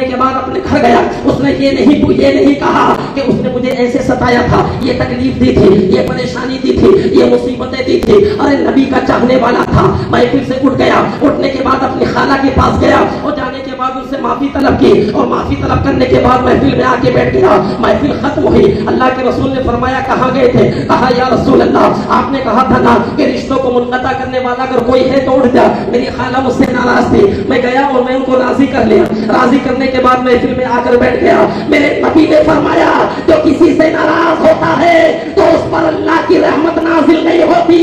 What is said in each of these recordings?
لوٹنے کے بعد اپنے گھر گیا. اس نے یہ نہیں کہا کہ اس نے مجھے ایسے ستایا تھا, یہ تکلیف دی تھی, یہ پریشانی دی تھی, یہ مصیبتیں دی تھی. ارے نبی کا چاہنے والا تھا. محفل سے اٹھ گیا. اٹھنے کے بعد اپنی خالہ کے پاس گیا اور جانے کے بعد ان سے معافی طلب کی, اور معافی طلب کرنے کے بعد محفل میں آ کے بیٹھ گیا. محفل ختم ہوئی. اللہ کے رسول نے فرمایا کہاں گئے تھے؟ کہا یا رسول اللہ, آپ نے کہا تھا نا کہ رشتوں کو منقطع کرنے والا اگر کوئی ہے تو اٹھ جا. میری خالہ مجھ سے ناراض تھی, میں گیا اور میں ان کو راضی کر لیا. راضی کرنے کے بعد محفل میں آ کر بیٹھ گیا. میرے نبی نے فرمایا جو کسی سے ناراض ہوتا ہے تو اس پر اللہ کی رحمت نازل نہیں ہوتی,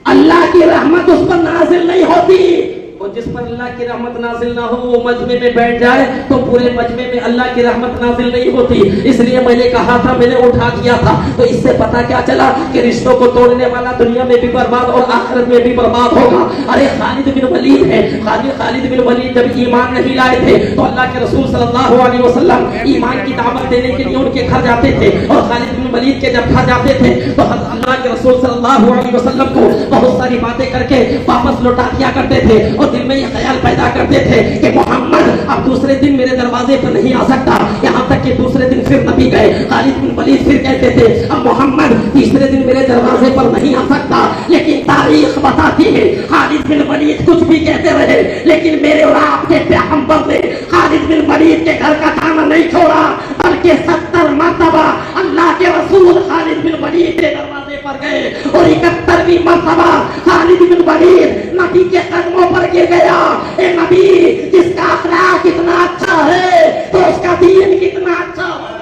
اللہ کی رحمت اس پر نازل نہیں ہوتی. اور جس پر اللہ کی رحمت نازل نہ ہو وہ مجمع میں بیٹھ جائے تو پورے مجمع میں اللہ کی رحمت نازل نہیں ہوتی. اس لیے میں نے کہا تھا, میں نے اٹھا دیا تھا. تو اس سے پتا کیا چلا کہ رشتوں کو توڑنے والا دنیا میں بھی برباد اور آخرت میں بھی برباد ہوگا. ارے خالد بن ولید ہے, خالد بن ولید جب ایمان نہیں لائے تھے تو اللہ کے رسول صلی اللہ علیہ وسلم ایمان کی دعوت دینے کے لیے ان کے گھر جاتے تھے. اور خالد بن ولید کے جب گھر جاتے تھے تو اللہ کے رسول صلی اللہ علیہ وسلم کو بہت ساری باتیں کر کے واپس لوٹا دیا کرتے تھے, اور دل میں یہ خیال پیدا کرتے تھے کہ محمد اب دوسرے دن میرے دروازے پر نہیں آ سکتا. یہاں تک کہ دوسرے دن پھر نبی گئے. خالد بن ولید پھر کہتے تھے اب محمد تیسرے دن میرے دروازے پر نہیں آ سکتا. لیکن تاریخ بتاتی ہے خالد بن ولید کچھ بھی کہتے رہے, لیکن میرے اور آپ کے پیغمبر نے خالد بن ولید کے گھر کا کھانا نہیں چھوڑا, بلکہ 70 مرتبہ اللہ کے رسول خالد بن ولید کے دروازے پر گئے, اور 71ویں مرتبہ خالد بن ولید نبی کے قدموں پر گر گیا. اے نبی, جس کا اخلاق اتنا اچھا ہے تو اس کا دین کتنا اچھا ہوگا,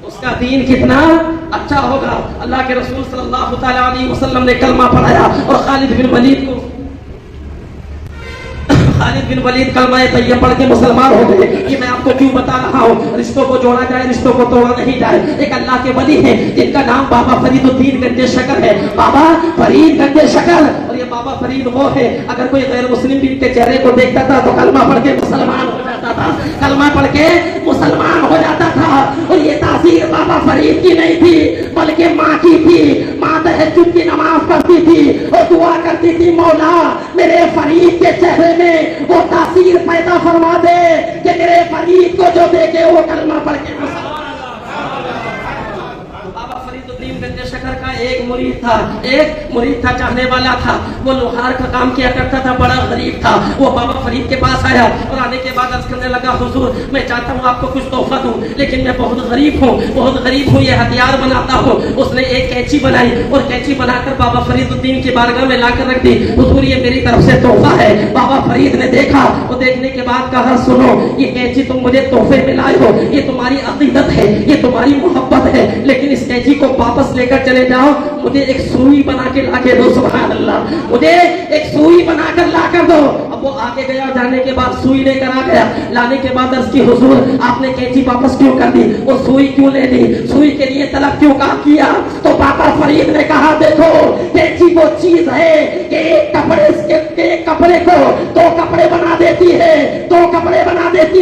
اس کا دین کتنا اچھا ہوگا. اللہ کے رسول صلی اللہ تعالی علیہ وسلم نے کلمہ پڑھایا اور خالد بن ولید کلمہ طیبہ پڑھ کے مسلمان ہو گئے. یہ میں آپ کو کیوں بتا رہا ہوں, رشتوں کو جوڑا جائے, رشتوں کو توڑا نہیں جائے. ایک اللہ کے ولی ہیں جن کا نام بابا فرید الدین گنج شکر ہے, بابا فرید گنج شکر. اور یہ بابا فرید وہ ہے, اگر کوئی غیر مسلم بھی ان کے چہرے کو دیکھتا تھا تو کلمہ پڑھ کے مسلمان ہو جاتا تھا, کلمہ پڑھ کے مسلمان ہو جاتا تھا. اور یہ تاثیر بابا فرید کی نہیں تھی بلکہ ماں کی تھی. ماں تہجد کی نماز پڑھتی تھی اور دعا کرتی تھی مولا میرے فرید کے چہرے میں وہ تاثیر پیدا فرما دے کہ میرے فرید کو جو دیکھے وہ کلمہ پڑھ کے مسلمان. بابا فرید الدین گنج شکر کا ایک مرید تھا, چاہنے والا تھا. وہ لوہار کا کام کیا کرتا تھا, بڑا غریب تھا. وہ بابا فرید کے پاس آیا اور آنے کے بعد عرض کرنے لگا حضور میں چاہتا ہوں آپ کو کچھ تحفہ دوں, لیکن میں بہت غریب ہوں, یہ ہتھیار بناتا ہوں. اس نے ایک کینچی بنائی اور کینچی بنا کر بابا فرید الدین کی بارگاہ میں لا کر رکھ دی. حضور یہ میری طرف سے تحفہ ہے. بابا فرید نے دیکھا, اور دیکھنے کے بعد کہا سنو یہ کینچی تم مجھے تحفے میں لائے ہو, یہ تمہاری عقیدت ہے, یہ تمہاری محبت ہے, لیکن اس کینچی کو واپس لے کر چلے جاؤ, مجھے ایک سوئی بنا کے لا کے دو. سبحان اللہ, مجھے ایک سوئی بنا کر لا کر دو. اب وہ آگے گیا, جانے کے بعد سوئی لے کر آ گیا. لانے کے بعد عرض کی حضور آپ نے کینچی واپس کیوں کر دی, اور سوئی کیوں لے لی, سوئی کے لیے طلب کیوں کیا؟ تو بابا فرید نے کہا دیکھو کینچی وہ چیز ہے کہ ایک کپڑے کو دو کپڑے بنا دیتی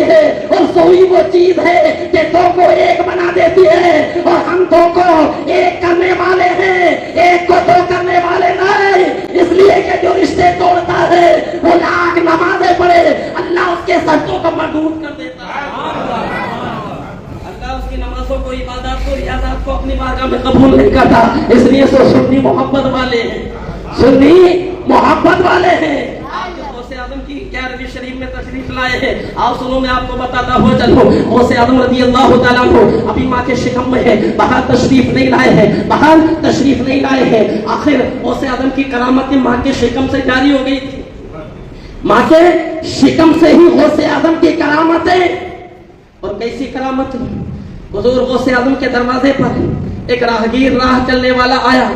ہے, اور سوئی وہ چیز ہے کہ دو کو ایک بنا دیتی ہے, اور ہم دو کو ایک کرنے والے ہیں, ایک کو دو کرنے والے نہیں. اس لیے کہ جو رشتے توڑتا ہے وہ لاکھ نمازیں پڑھے, اللہ اس کے سجدوں کو مردود کر دیتا ہے. اللہ اس کی نمازوں کو, عبادات کو, ریاضات کو اپنی بارگاہ میں قبول نہیں کرتا. اس لیے سنی محبت والے ہیں, سنی محبت والے ہیں. غوث اعظم کی 11ویں شریف میں تشریف لائے ہیں. آؤ سنو میں آپ کو بتاتا ہوں. چلو غوث اعظم رضی اللہ تعالیٰ عنہ ابھی ماں کے شکم میں ہے, باہر تشریف نہیں لائے ہیں. آخر غوث اعظم کی کرامت ماں کے شکم سے جاری ہو گئی تھی. ماں کے شکم سے ہی غوث اعظم کی کرامتیں. اور کیسی کرامت؟ حضور غوث اعظم کے دروازے پر ایک راہگیر راہ چلنے والا آیا.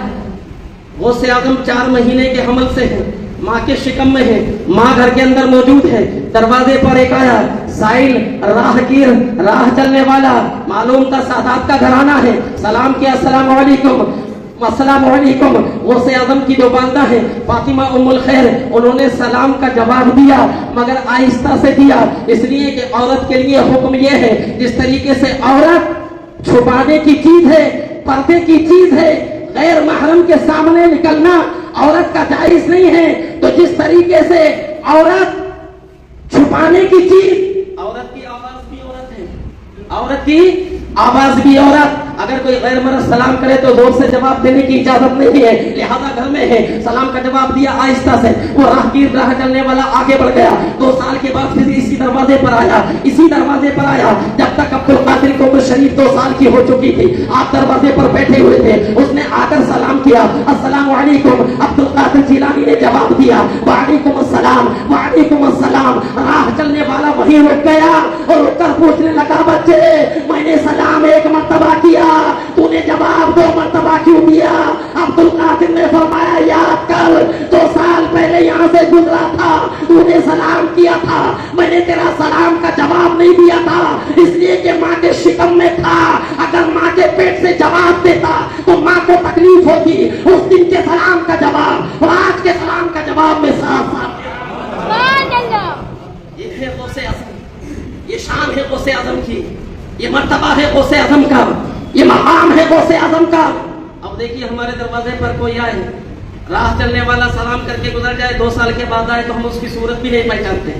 غوث اعظم 4 مہینے کے حمل سے ہے, ماں کے شکم میں ہے, ماں گھر کے اندر موجود ہے. دروازے پر ایک آیا, سائل راہگیر راہ چلنے والا, معلوم تھا سادات کا گھرانہ ہے. سلام کیا, السلام علیکم. غوث اعظم کی جو والدہ ہے فاطمہ ام الخیر, انہوں نے سلام کا جواب دیا مگر آہستہ سے دیا, اس لیے کہ عورت کے لیے حکم یہ ہے جس طریقے سے عورت چھپانے کی چیز ہے, پردے کی چیز ہے, غیر محرم کے سامنے نکلنا عورت کا جائز نہیں ہے, تو جس طریقے سے औरत छुपाने की चीज, औरत की आवाज भी औरत है, औरत की आवाज भी औरत। अगर कोई गैर मर्द सलाम करे तो जोर से जवाब देने की इजाजत नहीं है, लिहाजा घर में है सलाम का जवाब दिया आहिस्ता से। वो राहगीर राह चलने वाला आगे बढ़ गया, 2 साल के बाद फिर इसी दरवाजे पर आया, इसी दरवाजे पर आया, जब तक अब्दुल कादिर की उम्र शरीफ 2 साल की हो चुकी थी। आप दरवाजे पर बैठे हुए थे, उसने आकर सलाम किया, अस्सलामु अलैकुम। अब्दुल कादिर जिलानी ने जवाब दिया, वालेकुम अस्सलाम, वालेकुम अस्सलाम। राह चलने वाला वहीं रुक गया और रुककर पूछने लगा, बच्चे मैंने सलाम 1 मर्तबा किया, तूने जवाब 2 मर्तबा क्यों दिया? अब्दुल कादिर ने फरमाया, याद कर 2 साल पहले यहाँ से गुजरा था, तूने सलाम किया था, मैंने तेरा सलाम का जवाब नहीं दिया था, इसलिए कि माँ के शिकम में था। अगर माँ के पेट से जवाब देता तो माँ को तकलीफ होती। उस दिन के सलाम का जवाब और आज के सलाम का जवाब में साफ साफ ये है गौसे आज़म, ये शान है गौसे आज़म की, ये मर्तबा है गौसे आज़म का, ये मकाम है गौसे आज़म का। अब देखिए हमारे दरवाजे पर कोई आए, राह चलने वाला सलाम करके गुजर जाए, 2 साल के बाद आए तो हम उसकी सूरत भी नहीं पहचानते।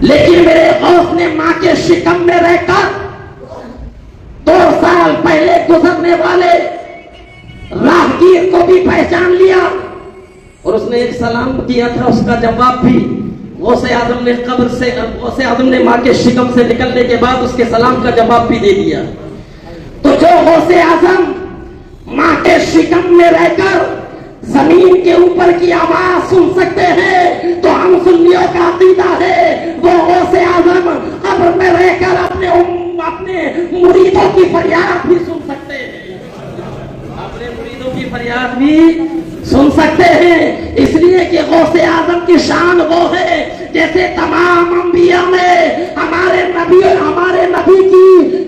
लेकिन मेरे गौस ने माँ के शिकम में रहकर 2 साल पहले गुजरने वाले राहगीर को भी पहचान लिया और उसने एक सलाम किया था, उसका जवाब भी गौसे आज़म ने कब्र से, गौसे आज़म ने माँ के शिकम से निकलने के बाद उसके सलाम का जवाब भी दे दिया। तो जो गौसे आज़म माँ के शिकम में रहकर जमीन के ऊपर की आवाज सुन सकते हैं, तो हम सुन्नियों का अकीदा है वो गौसे आज़म कब्र में रहकर अपने मुरीदों की फरियाद भी सुन सकते हैं, अपने मुरीदों की फरियाद भी सुन सकते हैं। इसलिए कि गौसे आज़म की शान वो है, जैसे तमाम अंबिया में हमारे नबी की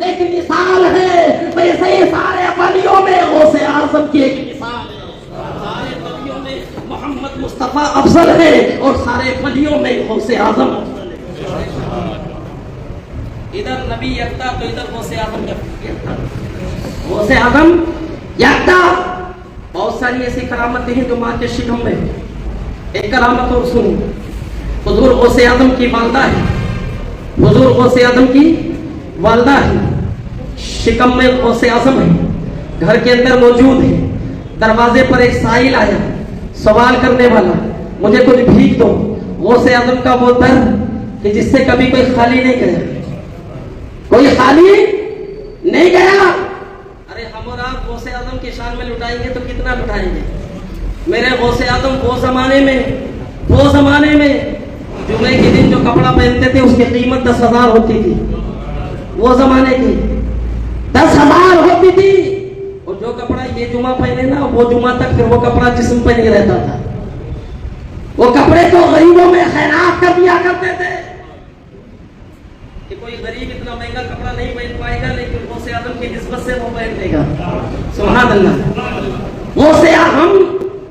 एक मिसाल है, वैसे ही सारे वलियों में गौसे आज़म की एक मिसाल है। सारे नबियों में मोहम्मद मुस्तफा अफजल है और सारे वलियों में गौसे आज़म अफजल है। इधर नबी यकता तो इधर गौसे आज़म यकता, गौसे आज़म यकता। बहुत सारी ऐसी करामतें हैं जो माँ के शिकम में। एक करामत और सुनो, हुजूर गौसे आज़म की वालदा है, हुजूर गौसे आज़म की वालदा है, शिकम में गौसे आज़म है, घर के अंदर मौजूद है। दरवाजे पर एक साइल आया, सवाल करने वाला, मुझे कुछ भीख दो। गौसे आज़म का वो दर कि जिससे कभी कोई खाली नहीं गया, कोई खाली नहीं गया। अरे हम और आप गौसे आज़म की शान में लुटाएंगे तो कितना लुटाएंगे। मेरे गौसे आज़म वो जमाने में जुमे के दिन जो कपड़ा पहनते थे उसकी कीमत 10,000 होती थी, वो जमाने की 10,000 होती थी। और जो कपड़ा ये जुमा पहने ना, वो जुमा तक फिर वो कपड़ा जिस्म पे नहीं रहता था, वो कपड़े को गरीबों में खैरात कर दिया करते थे कि कोई गरीब इतना महंगा कपड़ा नहीं पहन पाएगा, लेकिन गौसे आज़म की निस्बत से वो पहन लेगा। सुभान अल्लाह। गौसे हम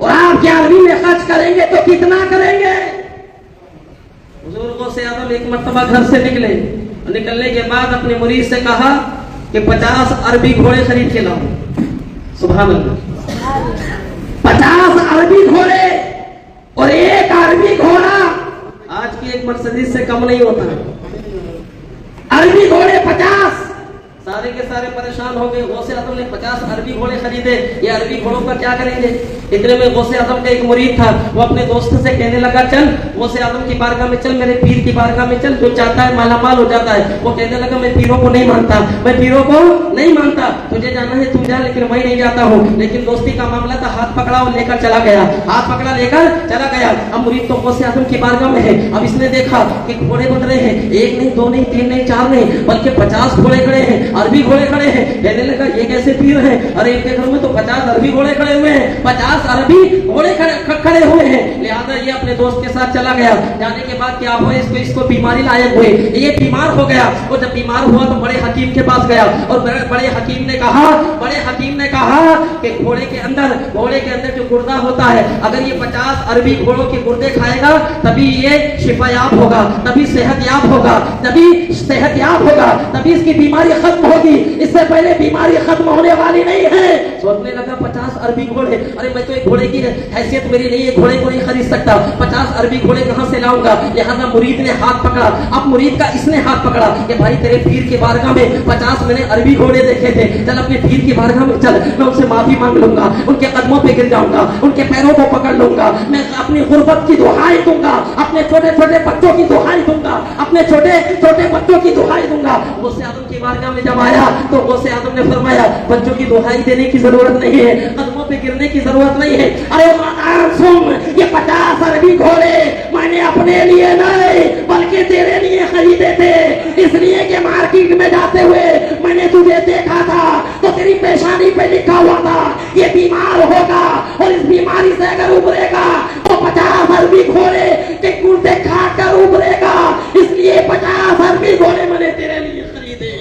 और आप 11वीं में खर्च करेंगे तो कितना करेंगे? हुजूर गौसे आज़म एक मर्तबा घर से निकले, निकलने के बाद अपने मुरीद से कहा कि 50 अरबी घोड़े खरीद के लाओ। सुभान अल्लाह। 50 अरबी घोड़े और एक अरबी घोड़ा आज की एक मर्सिडीज से कम नहीं होता। अरबी घोड़े 50, सारे के सारे परेशान हो गए। गौसे आज़म ने 50 अरबी घोड़े खरीदे, ये अरबी घोड़ों का क्या करेंगे? इतने में गौसे आज़म का एक मुरीद था, वो अपने दोस्त से कहने लगा, चल गौसे आज़म की बारगाह में चल, मेरे पीर की बारगाह में चल, जो चाहता है माला माल हो जाता है। वो कहने लगा, मैं पीरों को नहीं मानता, मैं पीरों को नहीं मानता, तुझे जाना है तू जा, लेकिन मैं नहीं जाता हूँ। लेकिन दोस्ती का मामला था, हाथ पकड़ा और लेकर चला गया, हाथ पकड़ा लेकर चला गया। अब मुरीद तो गौसे आज़म की बारगाह में है। अब इसने देखा कि घोड़े बन रहे हैं, 1 नहीं 2 नहीं 3 नहीं 4 नहीं, बल्कि 50 घोड़े खड़े हैं, अरबी घोड़े खड़े हैं। कहने लगा, ये कैसे पीर है? अरे इनके घर में तो 50 अरबी घोड़े खड़े हुए हैं, 50 अरबी घोड़े खड़े हुए हैं। लिहाजा ये अपने दोस्त के साथ चला गया। जाने के बाद क्या हुआ, इसको बीमारी लायक हुए, ये बीमार हो गया। और जब बीमार हुआ तो बड़े हकीम के पास गया और बड़े हकीम ने कहा कि घोड़े के अंदर जो गुर्दा होता है, अगर ये 50 अरबी घोड़ों के गुर्दे खाएगा तभी ये शिफायाब होगा, तभी सेहतयाब होगा, तभी इसकी बीमारी खत्म होगी, इससे पहले बीमारी खत्म होने वाली नहीं है। सोचने लगा 50 अरबी घोड़े, अरे मैं तो एक घोड़े की हैसियत मेरी नहीं है, घोड़े को नहीं खरीद सकता, 50 अरबी घोड़े कहां से लाऊंगा। लिहाजा मुरीद ने हाथ पकड़ा, अब मुरीद का इसने हाथ पकड़ा कि भाई तेरे पीर की बारगाह में 50 मैंने अरबी घोड़े देखे थे, चल अपने पीर की बारगाह में चल, मैं उनसे माफी मांग लूंगा, उनके कदमों पे गिर जाऊंगा, उनके पैरों को पकड़ लूंगा, मैं अपनी गुर्बत की दुहाई दूंगा, अपने छोटे छोटे बच्चों की दुहाई दूंगा, अपने छोटे छोटे बच्चों की दुहाई दूंगा। गौसे आजम की बारगाह में जब आया तो गौसे आजम ने फरमाया बच्चों की दुहाई देने की जरूरत नहीं है, कदमों पे गिरने की जरूरत नहीं है। अरे मकान सुन, ये 50 अरबी घोड़े मैंने अपने लिए नहीं बल्कि तेरे लिए खरीदे थे, इसलिए कि मार्केट में जाते हुए मैंने तुझे देखा था तो तेरी पेशानी पे लिखा हुआ था ये बीमार होगा और इस बीमारी से अगर उभरेगा तो 50 अरबी घोड़े के कुर्ते खाट कर उभरेगा, इसलिए 50 अरबी घोड़े मैंने तेरे लिए खरीदे।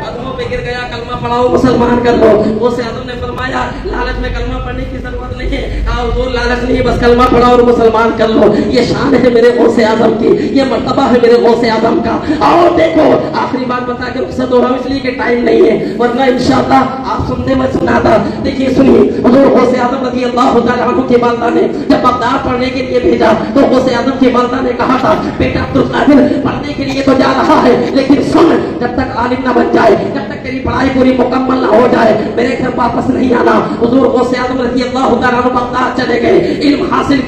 कदमों पे गिर गया, कलमा पढ़ाओ मुसलमान कर लो। गौसे आजम ने फरमाया लालच में कलमा पढ़ने की जरूरत नहीं है, हुजूर लालच नहीं है, बस कलमा पढ़ाओ और मुसलमान कर लो। ये शान है मेरे गौसे आजम की, ये मर्तबा है मेरे गौसे आजम का। और देखो आखिरी बात बता के रुखसत हो रहा हूं इसलिए कि टाइम नहीं है, वरना इंशाअल्लाह आप सुनने में सुनाता। देखिए सुनिए, हुजूर गौसे आजम रज़ी अल्लाह तआला अन्हु की वालिदा ने जब बगदाद पढ़ने के लिए भेजा तो गौसे आजम की वालिदा ने कहा था बेटा अब्दुल कादिर पढ़ने के लिए तो जा रहा है, लेकिन सुन जब तक आलिम न बन जाए, जब तक तेरी पढ़ाई पूरी मुकम्मल ना हो जाए मेरे घर वापस नहीं आना। हुजूर गौसे आजम रज़ी अल्लाह तआला अन्हु बगदाद चले गए, इल्म हासिल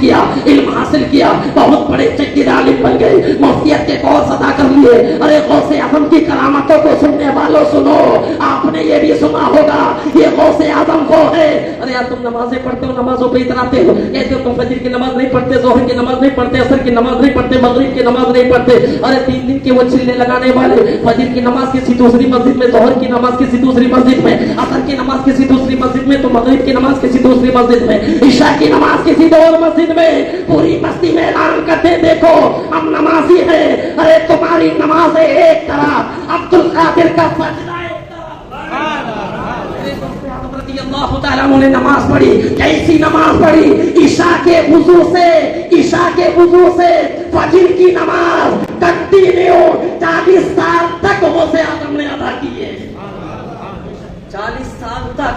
किया, बहुत बड़े चक्कीदार आलिम बन गए, मुफ्तियत के कोर्स अदा कर लिए। अरे गौसे आजम की करामतों को सुनने वालों सुनो, आपने ये भी सुना होगा ये गौसे आजम को है। अरे यार तुम नमाजें पढ़ते हो, नमाजों पे इतराते हो, कहते हो तुम फजर की नमाज नहीं पढ़ते, जोहर की नमाज नहीं पढ़ते, असर की नमाज नहीं पढ़ते, मगरिब की नमाज नहीं पढ़ते। अरे 3 दिन के वो चिल्ले लगाने वाले, फजर की नमाज किसी दूसरी मस्जिद में, जोहर की नमाज किसी दूसरी मस्जिद में, असर की नमाज किसी दूसरी मस्जिद में, तो मगरिब की नमाज किसी दूसरी मस्जिद में, इशा की नमाज किसी और मस्जिद में, पूरी बस्ती में ऐलान करते देखो हम नमाजी है। अरे तुम्हारी नमाज एक तरफ, अब्दुल कादिर का सजदा एक तरफ। ने नमाज पढ़ी, कैसी नमाज पढ़ी? ईशा के वुजू से फजर की नमाज कंटिन्यू 40 साल तक गौसे आजम ने अदा की है। 40 साल तक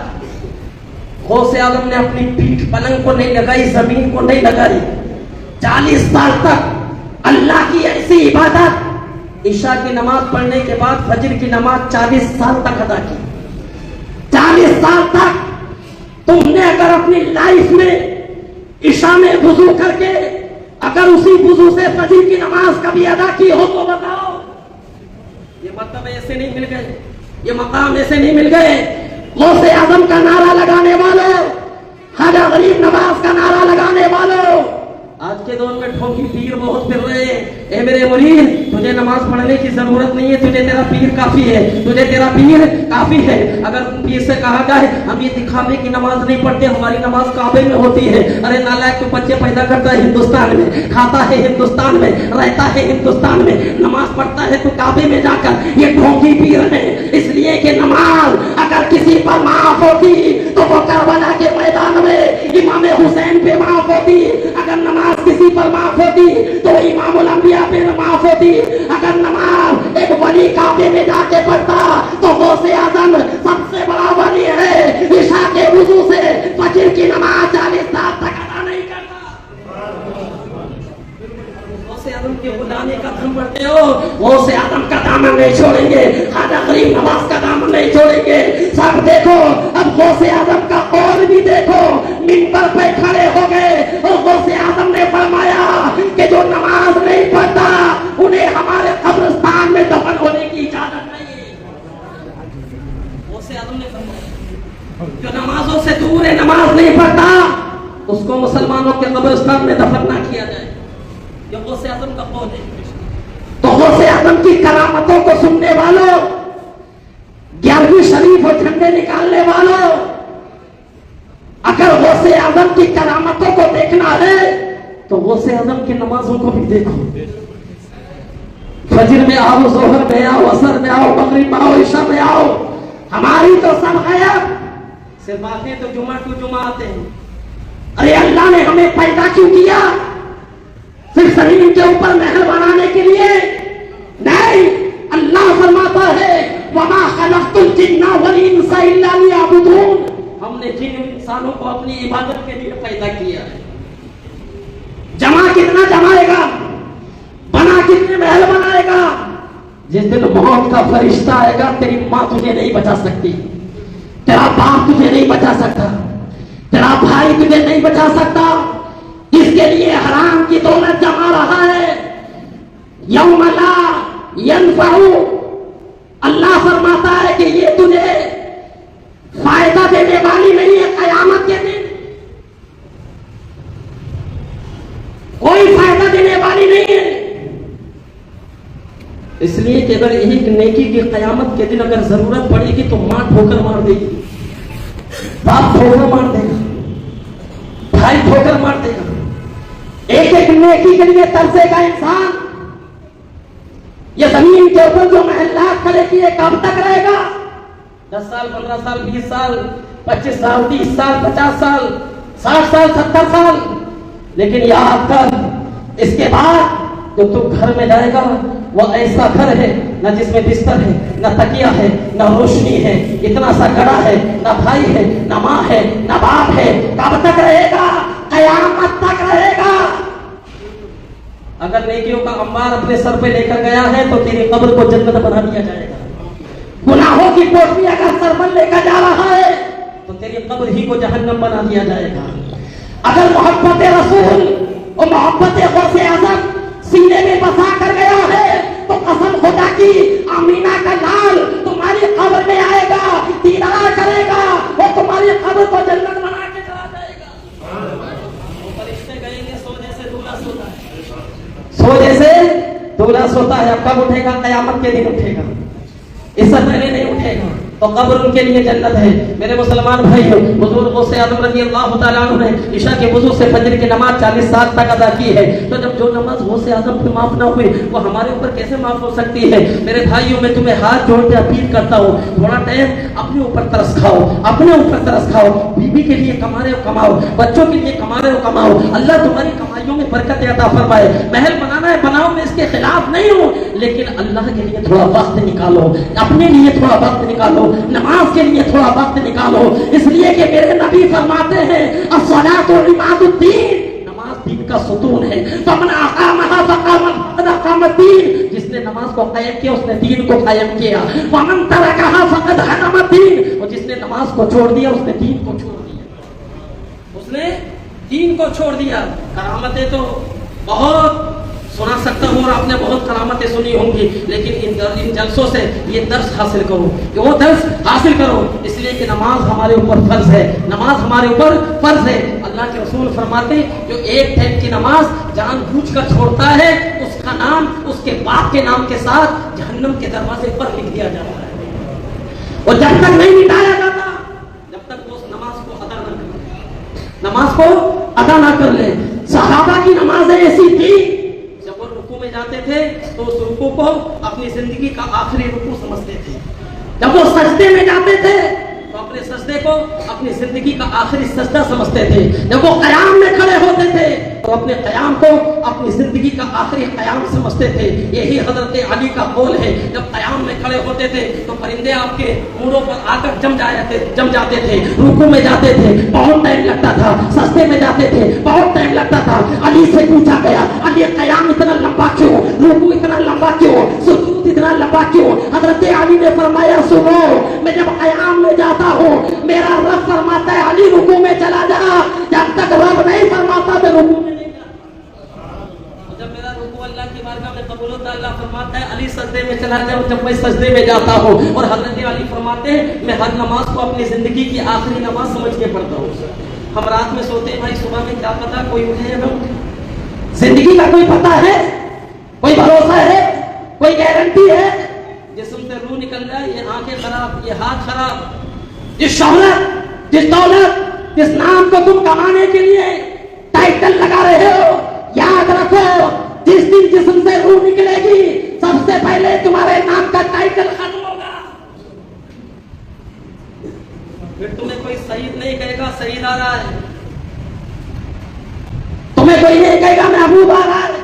गौसे आजम ने अपनी पीठ पलंग को नहीं लगाई, जमीन को नहीं लगाई। 40 साल तक अल्लाह की ऐसी इबादत, ईशा की नमाज पढ़ने के बाद फजर की नमाज 40 साल तक अदा की। 40 साल तक तुमने अगर अपनी लाइफ में ईशा में वुजू करके अगर उसी वुजू से फजर की नमाज कभी अदा की हो तो बताओ, ये मतलब ऐसे नहीं मिल गए, ये मकाम ऐसे नहीं मिल गए। गौसे आजम का नारा लगाने वालों, ख्वाजा गरीब नवाज का नारा लगाने वालों, आज के दौर में ठोकी पीर बहुत फिर रहे हैं। ए मेरे मुरीद, तुझे नमाज पढ़ने की जरूरत नहीं है, तुझे तेरा पीर काफी है, तुझे तेरा पीर काफी है। अगर पीर से कहा जाए हम ये दिखावे की नमाज नहीं पढ़ते, हमारी नमाज काबे में होती है। अरे नालायक तो बच्चे पैदा करता है हिंदुस्तान में, खाता है हिंदुस्तान में, रहता है हिंदुस्तान में, नमाज पढ़ता है तो काबे में जाकर। ये ठोकी पीर है, इसलिए कि नमाज अगर किसी पर माफ होती तो वो करबला के मैदान में इमाम हुसैन पे माफ होती, अगर नमाज किसी पर माफ होती तो इमामुल अंबिया पे माफ होती, अगर नमाज एक वली काबे में जाके पढ़ता तो गौसे आजम सबसे बड़ा वली है। ईशा के वुजू से फजर की नमाज 40 साल तक अदा नहीं करता। गौसे आजम के गुलामी का दम बढ़ते हो, गौसे आजम का दामन नहीं छोड़ेंगे, ख्वाजा गरीब नवाज का दामन नहीं छोड़ेंगे। सब देखो, अब गौसे आजम का कौल भी देखो, मिंबर पे खड़े हो गए और गौसे आजम ने फरमाया कि जो नमाज नहीं पढ़ता उन्हें हमारे कब्रिस्तान में दफन होने की इजाजत नहीं है। गौसे आजम ने फरमाया जो नमाजों से दूर है, नमाज नहीं पढ़ता, उसको मुसलमानों के कब्रिस्तान में दफन ना किया जाए। ये गौसे आजम का कौल है। तो गौसे आजम की करामतों को सुनने वालों, 11वीं शरीफ और झंडे निकालने वालों, अगर गौसे आजम की करामतों को देखना है तो गौसे आजम की नमाजों को भी देखो। फजर में आओ, जोहर में आओ, असर में आओ, मगरिब में आओ, ईशा में आओ। हमारी तो सब गायब, सिर्फ आते तो जुमा टू जुमा आते हैं। अरे अल्लाह ने हमें पैदा क्यों किया? सिर्फ जमीन के ऊपर महल बनाने के लिए नहीं। अल्लाह फरमाता है وما خلقت الجن والانس الا ليعبدون. ہم نے جن انسانوں کو اپنی عبادت کے لیے پیدا کیا ہے. جمع کتنا جمائے گا, بنا کتنے محل بنائے گا. جس دن موت کا فرشتہ آئے گا تیری ماں تجھے نہیں بچا سکتی, تیرا باپ تجھے نہیں بچا سکتا, تیرا بھائی تجھے نہیں بچا سکتا. جس کے لیے حرام کی دولت جما رہا ہے, یوم لا ینفع, اللہ فرماتا ہے کہ یہ تجھے فائدہ دینے والی نہیں ہے. قیامت کے دن کوئی فائدہ دینے والی نہیں ہے. اس لیے کہ اگر ایک نیکی کی قیامت کے دن اگر ضرورت پڑے گی تو ماں ٹھوکر مار دے گی, باپ ٹھوکر مار دے گا, بھائی ٹھوکر مار دے گا. ایک ایک نیکی کے لیے ترسے گا انسان. یہ زمین کے اوپر جو محلات کھڑے کیے کب تک رہے گا؟ 10 سال, 15 سال, 20 سال, 25 سال, 30 سال, 50 سال, 60 سال, 70 سال. لیکن یاد کر, اس کے بعد جو تو گھر میں جائے گا وہ ایسا گھر ہے نہ جس میں بستر ہے, نہ تکیہ ہے, نہ روشنی ہے, اتنا سا گڑا ہے, نہ بھائی ہے, نہ ماں ہے, نہ باپ ہے. کب تک رہے گا؟ قیامت تک رہے گا. اگر نیکیوں کا انبار اپنے سر پہ لے کر گیا ہے تو تیری قبر کو جنت بنا دیا جائے گا. گناہوں کی پوٹلی اگر سر پر لے کر جا رہا ہے تو تیری قبر ہی کو جہنم بنا دیا جائے گا. اگر محبت رسول اور محبت غوث اعظم سینے میں بسا کر گیا ہے تو قسم خدا کی آمینہ کا لال تمہاری قبر میں آئے گا, دیدار کرے گا, وہ تمہاری قبر کو جنت بنا کے چلا جائے گا. فرشتے کہیں گے سو جیسے دولہا سوتا ہے, سو جیسے دولہا سوتا ہے. اب کب اٹھے گا؟ قیامت کے دن اٹھے گا, اس سے پہلے نہیں اٹھے گا. تو قبر ان کے لیے جنت ہے. میرے مسلمان بھائیو, حضور غوث اعظم رضی اللہ تعالیٰ عنہ نے عشاء کے وضو سے فجر کی نماز 40 سال تک ادا کی ہے. تو جب جو نماز غوث اعظم پہ معاف نہ ہوئی وہ ہمارے اوپر کیسے معاف ہو سکتی ہے؟ میرے بھائیوں, میں تمہیں ہاتھ جوڑ کے اپیل کرتا ہوں, تھوڑا ٹائم اپنے اوپر ترس کھاؤ, اپنے اوپر ترس کھاؤ. بیوی کے لیے کما رہے ہو کماؤ, بچوں کے لیے کما رہے ہو کماؤ. اللہ تمہاری کمائیوں میں برکت عطا فرمائے. محل بنانا ہے بناؤ, میں اس کے خلاف نہیں ہوں, لیکن اللہ کے لیے تھوڑا وقت نکالو, اپنے لیے تھوڑا وقت نکالو, نماز کے لیے تھوڑا وقت نکالو. اس لیے کہ میرے نبی فرماتے ہیں الصلاۃ عماد الدین, نماز دین کا ستون ہے. فمن اقامها فقد اقام الدین, جس نے نماز کو قائم کیا اس نے دین کو قائم کیا. ومن ترکها فقد حرم الدین, اور جس نے نماز کو چھوڑ دیا اس نے دین کو چھوڑ دیا, اس نے دین کو چھوڑ دیا. کرامتیں تو بہت سنا سکتا ہوں اور آپ نے بہت کرامتیں سنی ہوں گی, لیکن ان جلسوں سے یہ درس حاصل کرو, کہ وہ درس حاصل کرو. اس لیے کہ نماز ہمارے اوپر فرض ہے, نماز ہمارے اوپر فرض ہے. اللہ کے رسول فرماتے جو ایک ٹائم کی نماز جان بوجھ کر چھوڑتا ہے اس کا نام اس کے باپ کے نام کے ساتھ جہنم کے دروازے پر لکھ دیا جاتا ہے. اور جب تک نہیں مٹایا جاتا جب تک وہ نماز کو ادا نہ کر لے, نماز کو ادا نہ کر لے. صحابہ کی نمازیں ایسی تھی, جب وہ رکوع میں جاتے تھے تو اس رکوع کو اپنی زندگی کا آخری رکوع سمجھتے تھے. جب وہ سجدے میں جاتے تھے تو اپنے سجدے کو اپنی زندگی کا آخری سجدہ سمجھتے تھے. جب وہ قیام میں کھڑے ہوتے تھے تو اپنے قیام کو اپنی زندگی کا آخری قیام سمجھتے تھے. یہی حضرت علی کا قول ہے, جب قیام میں کھڑے ہوتے تھے تو پرندے آپ کے مونڈوں پر آ کر جم جاتے تھے. رکوع میں جاتے تھے بہت ٹائم لگتا تھا, سجدے میں جاتے تھے بہت ٹائم لگتا تھا. علی سے پوچھا گیا, علی قیام اتنا لمبا کیوں, رکوع اتنا لمبا کیوں, سجود اتنا لمبا کیوں؟ حضرت علی نے فرمایا سنو, میں جب قیام میں جاتا ہوں میرا رب فرماتا ہے علی رکوع میں چلا جا, جب تک رب نہیں فرماتا میں رکوع میں نہیں جاتا. جب میرا رکوع اللہ کی بارگاہ میں قبول ہوتا ہے اللہ فرماتا ہے علی سجدے میں چلا جاؤ. جب میں سجدے میں جاتا ہوں, اور حضرت علی فرماتے ہیں میں ہر نماز کو اپنی زندگی کی آخری نماز سمجھ کے پڑھتا ہوں. ہم رات میں سوتے ہیں بھائی, صبح میں کیا پتا کوئی اٹھے یا نہ اٹھے, زندگی کا کوئی پتہ ہے, کوئی بھروسہ ہے, کوئی گارنٹی ہے؟ جسم سے روح نکل جائے, یہ آنکھیں خراب, یہ ہاتھ خراب, جس شہرت جس دولت جس نام کو تم کمانے کے لیے ٹائٹل لگا رہے ہو, یاد رکھو جس دن جسم سے روح نکلے گی سب سے پہلے تمہارے نام کا ٹائٹل ختم ہوگا. پھر تمہیں کوئی سعید نہیں کہے گا سعید آ رہا ہے, تمہیں کوئی نہیں کہے گا محبوب آ رہا ہے,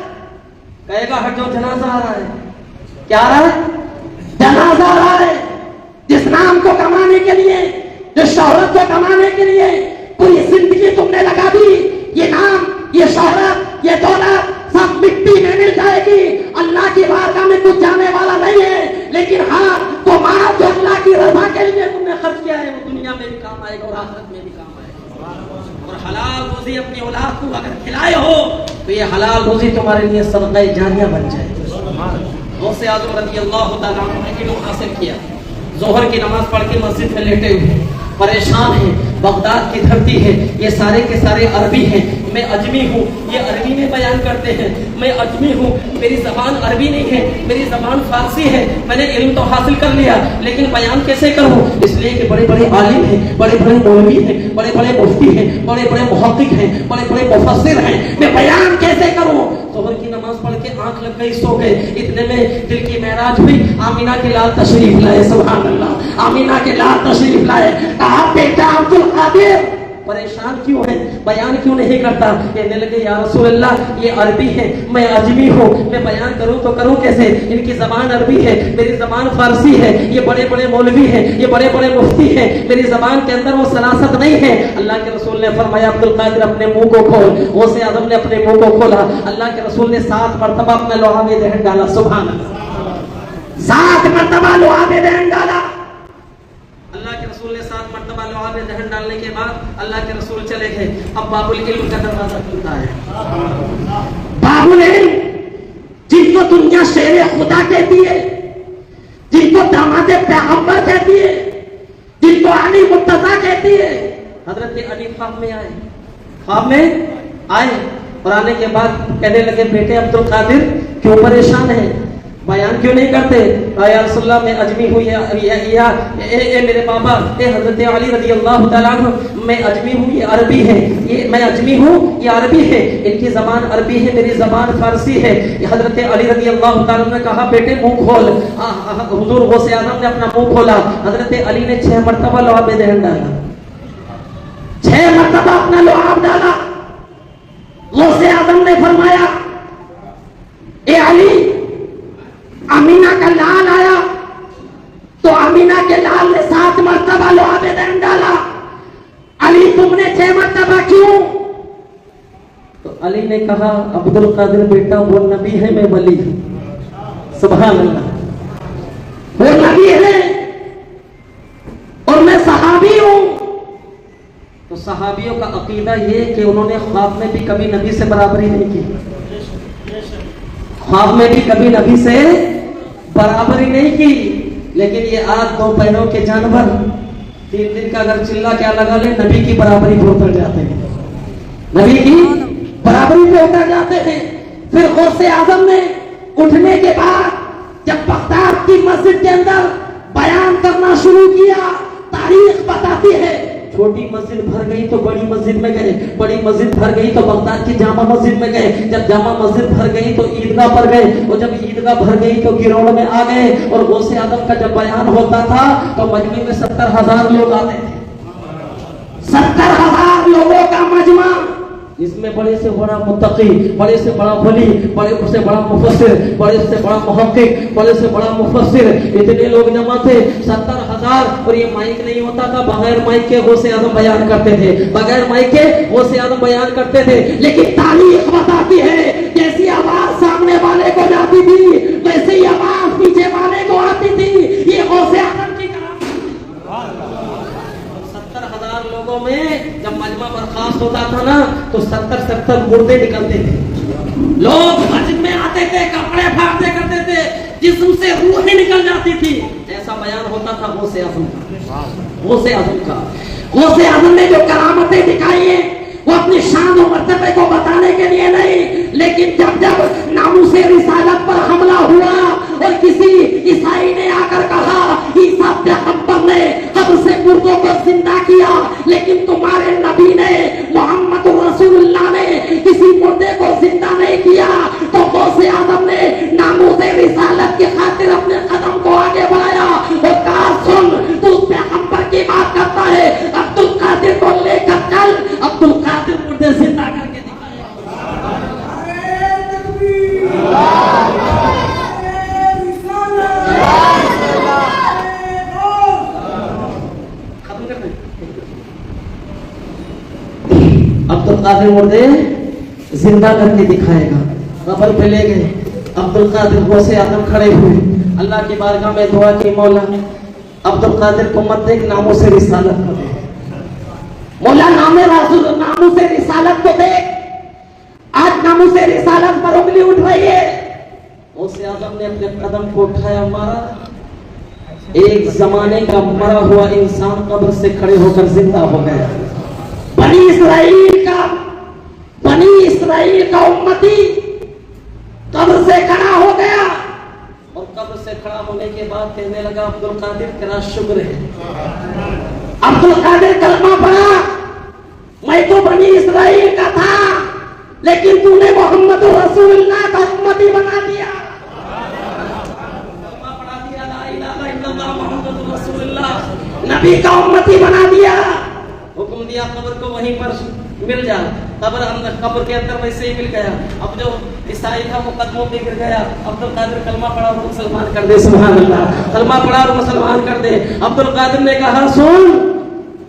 کہے گا ہٹ جاؤ جنازہ آ رہا ہے. کیا آ رہا ہے؟ جنازہ آ رہا ہے. इस नाम को कमाने के लिए, जो शोहरत को कमाने के लिए पूरी जिंदगी तुमने लगा दी, ये नाम, ये शोहरत, ये दौलत सब मिट्टी में मिल जाएगी, अल्लाह की बारगाह में कुछ जाने वाला नहीं है। लेकिन हाँ, तो माल जो अल्लाह की रजा के लिए तुमने खर्च किया है वो दुनिया में भी काम आएगा और आखिरत में भी काम आएगा। और हलाल रोजी अपनी औलाद को अगर खिलाए हो तो ये हलाल रोजी तुम्हारे लिए सदका जारिया बन जाएगी। गौसे आज़म रज़ी अल्लाह तआला अन्हु ने इल्म हासिल किया, जोहर की नमाज पढ़ के मस्जिद में लेटे हुए परेशान है, बगदाद की धरती है, ये सारे के सारे अरबी हैं, मैं अजमी हूँ, ये अरबी में बयान करते हैं, मैं अजमी हूँ, मेरी ज़बान अरबी नहीं है, मेरी ज़बान फारसी है, मैंने इल्म तो हासिल कर लिया लेकिन बयान कैसे करूँ, इसलिए कि बड़े बड़े आलिम हैं, बड़े बड़े मौलवी हैं, बड़े बड़े मुफ्ती हैं, बड़े बड़े मुहक्किक हैं, बड़े बड़े मुफस्सिर हैं, मैं बयान कैसे करूँ। ज़ोहर की नमाज पढ़ के आंख लग गई, सो गए, इतने में दिल की महराज हुई, आमीना के लाल तशरीफ लाए, सुभान अल्लाह, आमीना के लाल तशरीफ लाए। कहा बेटा अब्दुल कादिर परेशान क्यों है, बयान क्यों नहीं करता। कहने लगे या रसूल अल्लाह ये अरबी है, मैं अजमी हूँ, मैं बयान करूँ तो करूँ कैसे, इनकी ज़बान अरबी है, मेरी ज़बान फारसी है, ये बड़े बड़े मौलवी हैं, ये बड़े बड़े मुफ्ती हैं, मेरी ज़बान के अंदर वो सलासत नहीं है। अल्लाह के रसूल ने फरमाया अब्दुल कादिर अपने मुंह को खोल। गौसे आज़म ने अपने मुंह को खोला, अल्लाह के रसूल ने 7 मरतबा अपना लोहा में दहन डाला, सुभान अल्लाह, 7 मरतबा लोहा में दहन डाला। अल्लाह के रसूल ने 7 मरतबा लोहा में दहन डालने के बाद अल्लाह के रसूल चले गए। अब बाबुल इल्म का दरवाजा खुलता है। बाबुल इल्म, जिनको दुनिया शेर खुदा कहती है, जिनको दामाद पैगंबर कहती है, जिनको अली मुर्तजा कहती है, हजरत अली ख्वाब में आए, ख्वाब में आए और आने के बाद कहने लगे बेटे अब्दुल कादिर क्यों परेशान है, बयान क्यों नहीं करते। या रसूलल्लाह मैं अजमी हूँ, या मेरे बाबा हजरत अली रज़ी अल्लाह तआला अन्हु, मैं अजमी हूँ, ये अरबी है, ये मैं अजमी हूँ, ये अरबी है, इनकी ज़बान अरबी है, मेरी ज़बान फारसी है। हजरत अली रज़ी अल्लाह तआला ने कहा बेटे मुंह खोल। हुजूर गौसे आज़म ने अपना मुंह खोला, हजरत अली ने 6 मरतबा लोहा में दहन डाला, 6 मरतबा अपना लोहा डाला। गौसे आज़म ने फरमाया ए अली, अमीना का लाल आया तो अमीना के लाल ने 7 मरतबा लोहा में दहन डाला, अली तुमने 6 मरतबा क्यों। तो अली ने कहा अब्दुल कादिर बेटा वो नबी है, मैं वली हूं, सुभान अल्लाह, वो नबी है और मैं सहाबी हूं। तो सहाबियों का अकीदा ये कि उन्होंने ख्वाब में भी कभी नबी से बराबरी नहीं की, ख्वाब में भी कभी नबी से बराबरी नहीं की। लेकिन ये आज 2 पैरों के जानवर 3 दिन का अगर चिल्ला क्या लगा ले, नबी की बराबरी पे उतर जाते हैं, नबी की बराबरी पे उतर जाते हैं। फिर गौसे आज़म ने उठने के बाद जब बगदाद की मस्जिद के अंदर बयान करना शुरू किया, तारीख बताती है छोटी मस्जिद भर गई तो बड़ी मस्जिद में गए, बड़ी मस्जिद भर गई तो बगदाद की जामा मस्जिद में गए, जब जामा मस्जिद भर गई तो ईदगाह पर गए, और जब ईदगाह भर गई तो गिरोड़ में आ गए। और गौसे आज़म का जब बयान होता था तो मजमे में 70,000 लोग आते थे, 70,000 लोगों का मजमा, इसमें बड़े से बड़ा मुत्तकी, बड़े से बड़ा वली, बड़े से बड़ा मुफस्सिर, बड़े से बड़ा मुहक्किक, बड़े से बड़ा मुफस्सिर, इतने लोग जमा थे 70,000। और ये माइक नहीं होता था, बगैर माइक के गौसे आज़म बयान करते थे, बगैर माइक के गौसे आज़म बयान करते थे। लेकिन तारीख बताती है जैसी आवाज सामने वाले को जाती थी वैसे ही आवाज पीछे वाले को आती थी। ये गौसे आज़म की 70,000 लोगों में जब मजमा बर्खास्त होता था ना तो 70 मुर्दे निकलते थे, लोग मस्जिद में आते थे, कपड़े फाड़ते करते थे, जिस्म से रूह निकल जाती थी। ऐसा बयान होता था गौसे आज़म का, गौसे आज़म का। गौसे आज़म ने जो करामतें दिखाई है वो अपनी शान और मर्तबे को बताने के लिए नहीं, लेकिन जब जब नामूसे रिसालत पर हमला हुआ और किसी ईसाई ने आकर कहा ईसा पैगंबर ने कब्र से मुर्दों को जिंदा किया, लेकिन तुम्हारे नबी ने मोहम्मद रसूलुल्लाह ने किसी मुर्दे को जिंदा नहीं किया, तो गौसे आज़म ने नामूसे रिसालत की खातिर अपने कदम को आगे बढ़ाया और कहा सुन तू पैगंबर की बात करता है, अब्दुल कादिर को लेकर चल। अब्दुल कादिर मुर्दे जिंदा करके दिखाया। कादिर मुर्दे जिंदा करके दिखाएगा। कब्र पे ले गए, अब्दुल कादिर गौसे आजम खड़े हुए, अल्लाह की बारगाह में दुआ की, मौला अब्दुल कादिर को मत देख, नामों से रिसालत को दे, मौला नामों से रिसालत को दे। आज नामों से रिसालत पर उंगली उठ रही है। गौसे आजम ने अपने कदम को उठाया, मारा, एक जमाने का मरा हुआ इंसान कब्र से खड़े होकर जिंदा हो गया। बनी इसराइल का उम्मती कब्र से खड़ा हो गया और कब्र से खड़ा होने के बाद कहने लगा, अब्दुल कादिर तेरा शुक्र है, अब्दुल कादिर कलमा पढ़ा, मैं तो बनी इसराइल का था लेकिन तूने मोहम्मद रसूलुल्लाह का उम्मती बना दिया, कलमा पढ़ा दिया, ला इलाहा इल्लल्लाह मुहम्मद रसूलुल्लाह, नबी का उम्मती बना दिया। हुक्म दिया कब्र को वहीं पर मिल जा, कब्र के अंदर वैसे ही मिल गया। अब जो ईसाई था वो कदमों पे गिर गया, अब्दुल कादिर कलमा पढ़ा और मुसलमान कर दे, सुभान अल्लाह, कलमा पढ़ा और मुसलमान कर दे। अब्दुल कादिर ने कहा, सुन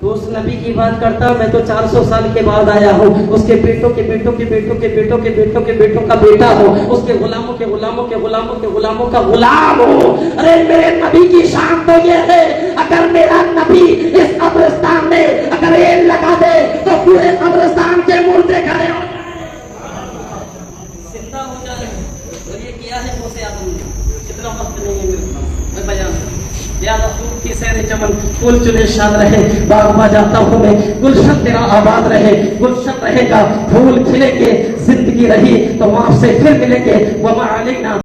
तो उस नबी की बात करता, मैं तो 400 साल के बाद आया हूँ, उसके बेटों के बेटों के बेटों के बेटों के बेटों के बेटों का बेटा हो, उसके गुलामों के गुलामों के गुलामों के गुलामों का गुलाम हो। अरे मेरे नबी की शान तो ये है, अगर मेरा नबी इस कब्रिस्तान में अगर एल लगा दे तो पूरे कब्रिस्तान के मुर्दे खड़े हो जाए, जिंदा हो जाए। और ये किया है गौसे आजम ने। इतना वक्त नहीं है मेरे पास, मैं बयान की सैर चमन, फूल चुने शान रहे, बागबा जाता हूँ मैं, गुलशन तेरा आबाद रहे, गुलशन रहेगा, फूल खिलेंगे, जिंदगी रही तो वहां से फिर मिलेंगे। वमा अलैना